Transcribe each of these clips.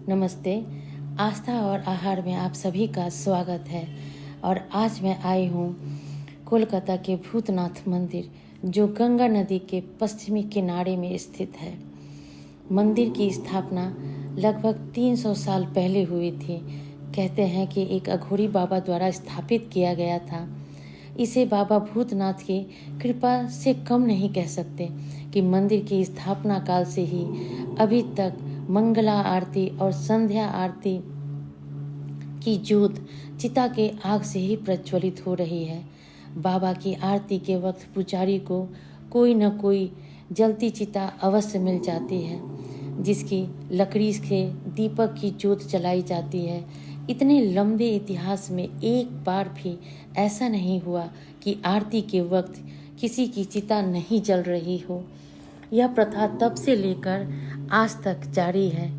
नमस्ते। आस्था और आहार में आप सभी का स्वागत है। और आज मैं आई हूँ कोलकाता के भूतनाथ मंदिर, जो गंगा नदी के पश्चिमी किनारे में स्थित है। मंदिर की स्थापना लगभग 300 साल पहले हुई थी। कहते हैं कि एक अघोरी बाबा द्वारा स्थापित किया गया था। इसे बाबा भूतनाथ की कृपा से कम नहीं कह सकते कि मंदिर की स्थापना काल से ही अभी तक मंगला आरती और संध्या आरती की ज्योत चिता के आग से ही प्रज्वलित हो रही है। बाबा की आरती के वक्त पुजारी को कोई न कोई जलती चिता अवश्य मिल जाती है, जिसकी लकड़ी से दीपक की ज्योत जलाई जाती है। इतने लंबे इतिहास में एक बार भी ऐसा नहीं हुआ कि आरती के वक्त किसी की चिता नहीं जल रही हो। यह प्रथा तब से लेकर आज तक जारी है।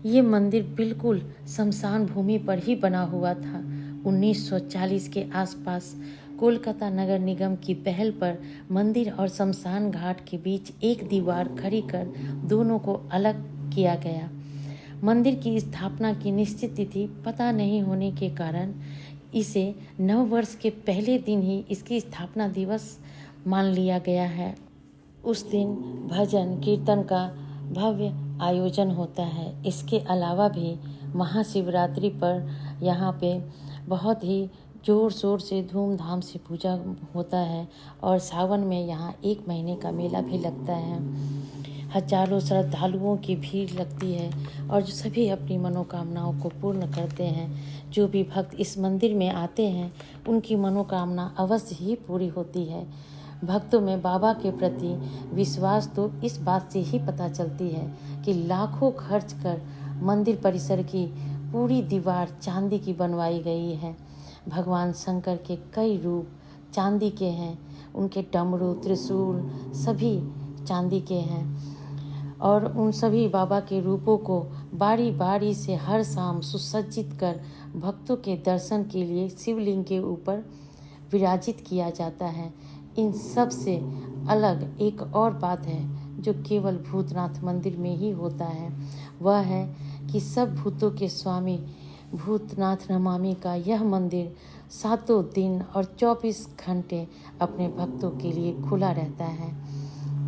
ये मंदिर बिल्कुल शमशान भूमि पर ही बना हुआ था। 1940 के आसपास कोलकाता नगर निगम की पहल पर मंदिर और शमशान घाट के बीच एक दीवार खड़ी कर दोनों को अलग किया गया। मंदिर की स्थापना की निश्चित तिथि पता नहीं होने के कारण इसे नव वर्ष के पहले दिन ही इसकी स्थापना दिवस मान लिया गया है। उस दिन भजन कीर्तन का भव्य आयोजन होता है। इसके अलावा भी महाशिवरात्रि पर यहाँ पे बहुत ही जोर शोर से धूमधाम से पूजा होता है और सावन में यहाँ 1 महीने का मेला भी लगता है। हजारों श्रद्धालुओं की भीड़ लगती है और जो सभी अपनी मनोकामनाओं को पूर्ण करते हैं। जो भी भक्त इस मंदिर में आते हैं उनकी मनोकामना अवश्य ही पूरी होती है। भक्तों में बाबा के प्रति विश्वास तो इस बात से ही पता चलती है कि लाखों खर्च कर मंदिर परिसर की पूरी दीवार चांदी की बनवाई गई है। भगवान शंकर के कई रूप चांदी के हैं। उनके डमरू त्रिशूल सभी चांदी के हैं और उन सभी बाबा के रूपों को बारी बारी से हर शाम सुसज्जित कर भक्तों के दर्शन के लिए शिवलिंग के ऊपर विराजित किया जाता है। इन सब से अलग एक और बात है जो केवल भूतनाथ मंदिर में ही होता है। वह है कि सब भूतों के स्वामी भूतनाथ नमामि का यह मंदिर 7 दिन और 24 घंटे अपने भक्तों के लिए खुला रहता है।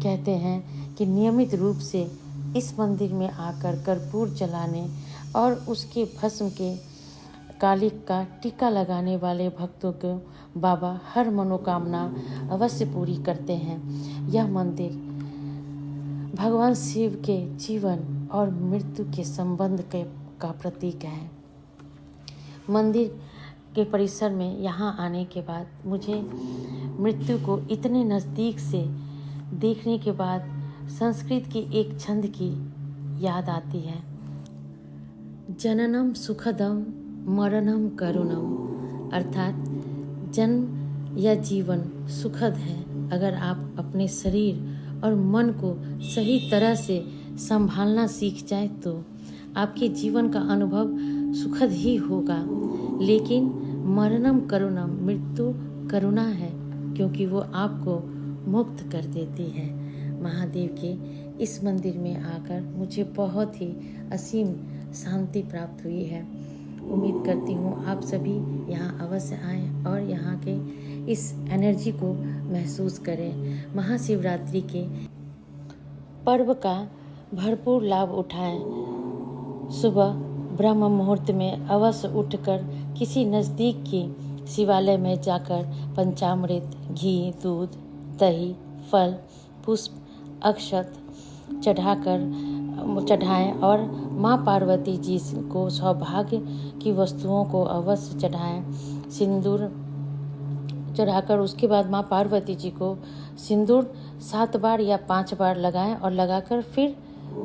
कहते हैं कि नियमित रूप से इस मंदिर में आकर कर्पूर जलाने और उसके भस्म के कालिक का टीका लगाने वाले भक्तों को बाबा हर मनोकामना अवश्य पूरी करते हैं। यह मंदिर भगवान शिव के जीवन और मृत्यु के संबंध का प्रतीक है। मंदिर के परिसर में यहाँ आने के बाद मुझे मृत्यु को इतने नज़दीक से देखने के बाद संस्कृत की एक छंद की याद आती है। जननम सुखदम मरणम करुणम, अर्थात जन्म या जीवन सुखद है अगर आप अपने शरीर और मन को सही तरह से संभालना सीख जाए तो आपके जीवन का अनुभव सुखद ही होगा। लेकिन मरणम करुणम, मृत्यु करुणा है क्योंकि वो आपको मुक्त कर देती है। महादेव के इस मंदिर में आकर मुझे बहुत ही असीम शांति प्राप्त हुई है। उम्मीद करती हूँ आप सभी यहाँ अवश्य आएँ और यहाँ के इस एनर्जी को महसूस करें। महाशिवरात्रि के पर्व का भरपूर लाभ उठाएं। सुबह ब्रह्म मुहूर्त में अवश्य उठकर किसी नज़दीक की शिवालय में जाकर पंचामृत, घी, दूध, दही, फल, पुष्प, अक्षत चढ़ाएं और माँ पार्वती जी को सौभाग्य की वस्तुओं को अवश्य चढ़ाएं। सिंदूर चढ़ाकर उसके बाद माँ पार्वती जी को सिंदूर 7 बार या 5 बार लगाएं और लगाकर फिर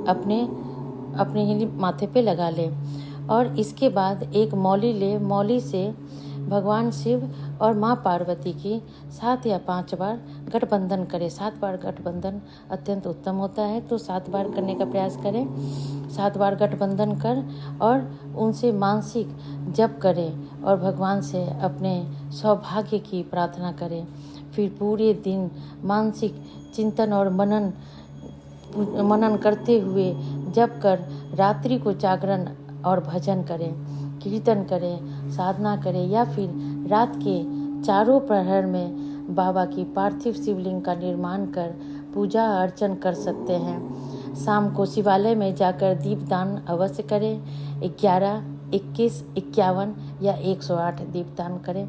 अपने ही माथे पे लगा लें। और इसके बाद एक मौली ले, मौली से भगवान शिव और माँ पार्वती की 7 या 5 बार गठबंधन करें। 7 बार गठबंधन अत्यंत उत्तम होता है, तो 7 बार करने का प्रयास करें। 7 बार गठबंधन कर और उनसे मानसिक जप करें और भगवान से अपने सौभाग्य की प्रार्थना करें। फिर पूरे दिन मानसिक चिंतन और मनन करते हुए जप कर रात्रि को जागरण और भजन करें, कीर्तन करें, साधना करें या फिर रात के चारों प्रहर में बाबा की पार्थिव शिवलिंग का निर्माण कर पूजा अर्चन कर सकते हैं। शाम को शिवालय में जाकर दीपदान अवश्य करें। 11, 21, 51 या 108 दीपदान करें।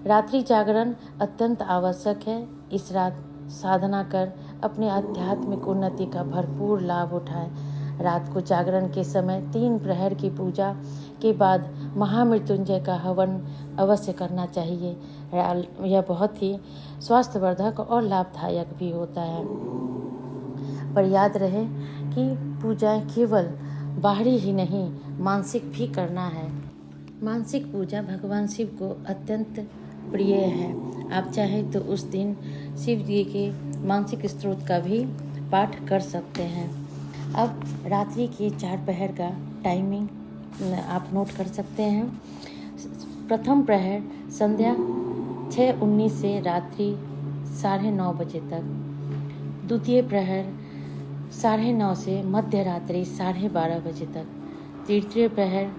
रात्रि जागरण अत्यंत आवश्यक है। इस रात साधना कर अपने आध्यात्मिक उन्नति का भरपूर लाभ उठाएं। रात को जागरण के समय 3 प्रहर की पूजा के बाद महामृत्युंजय का हवन अवश्य करना चाहिए। यह बहुत ही स्वास्थ्यवर्धक और लाभदायक भी होता है। पर याद रहे कि पूजाएं केवल बाहरी ही नहीं, मानसिक भी करना है। मानसिक पूजा भगवान शिव को अत्यंत प्रिय है। आप चाहें तो उस दिन शिव जी के मानसिक स्तोत्र का भी पाठ कर सकते हैं। अब रात्रि के 4 प्रहर का टाइमिंग आप नोट कर सकते हैं। प्रथम प्रहर संध्या 6:19 से रात्रि 9:30 बजे तक। द्वितीय प्रहर 9:30 से मध्य रात्रि 12:30 बजे तक। तृतीय प्रहर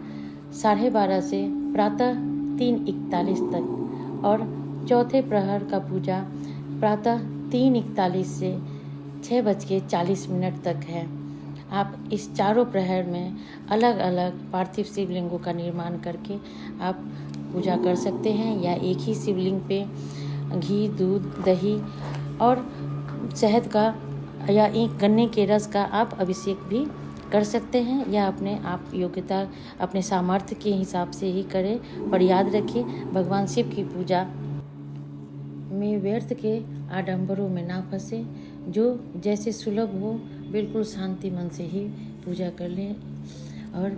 12:30 से प्रातः 3:41 तक और चौथे प्रहर का पूजा प्रातः 3:41 से 6:40 तक है। आप इस चारों प्रहर में अलग अलग पार्थिव शिवलिंगों का निर्माण करके आप पूजा कर सकते हैं, या एक ही शिवलिंग पे घी, दूध, दही और शहद का या एक गन्ने के रस का आप अभिषेक भी कर सकते हैं, या अपने आप योग्यता अपने सामर्थ्य के हिसाब से ही करें। पर याद रखिए, भगवान शिव की पूजा में व्यर्थ के आडंबरों में ना फंसे। जो जैसे सुलभ हो बिल्कुल शांति मन से ही पूजा कर लें। और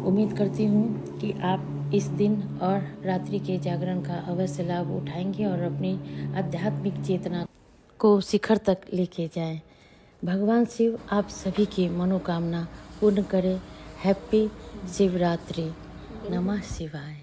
उम्मीद करती हूँ कि आप इस दिन और रात्रि के जागरण का अवश्य लाभ उठाएंगे और अपनी आध्यात्मिक चेतना को शिखर तक लेके जाएं। भगवान शिव आप सभी की मनोकामना पूर्ण करें। हैप्पी शिवरात्रि। नमः शिवाय।